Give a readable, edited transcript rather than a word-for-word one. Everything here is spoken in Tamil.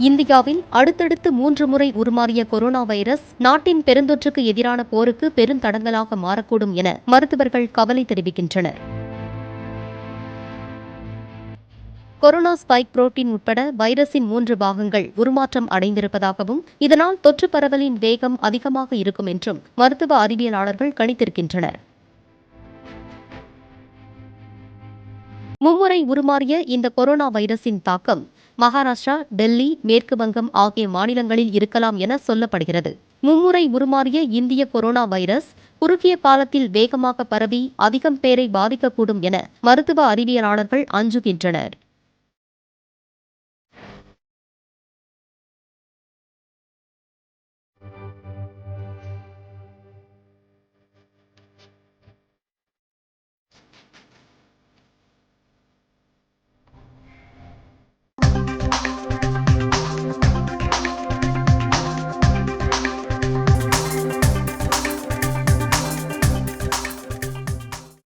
இந்தியாவில் அடுத்தடுத்து 3 முறை உருமாறிய கொரோனா வைரஸ் நாட்டின் பெருந்தொற்றுக்கு எதிரான போருக்கு பெருந்தடங்கலாக மாறக்கூடும் என மருத்துவர்கள் கவலை தெரிவிக்கின்றனர். கொரோனா ஸ்பைக் புரோட்டீன் உட்பட வைரஸின் 3 பாகங்கள் உருமாற்றம் அடைந்திருப்பதாகவும், இதனால் தொற்று பரவலின் வேகம் அதிகமாக இருக்கும் என்றும் மருத்துவ அறிவியலாளர்கள் கணித்திருக்கின்றனர். மும்முறை உருமாறிய இந்த கொரோனா வைரஸின் தாக்கம் மகாராஷ்டிரா, டெல்லி, மேற்கு வங்கம் ஆகிய மாநிலங்களில் இருக்கலாம் என சொல்லப்படுகிறது. மும்முறை உருமாறிய இந்திய கொரோனா வைரஸ் குறுகிய காலத்தில் வேகமாக பரவி அதிகம் பேரை பாதிக்கக்கூடும் என மருத்துவ அறிவியலாளர்கள் அஞ்சுகின்றனர்.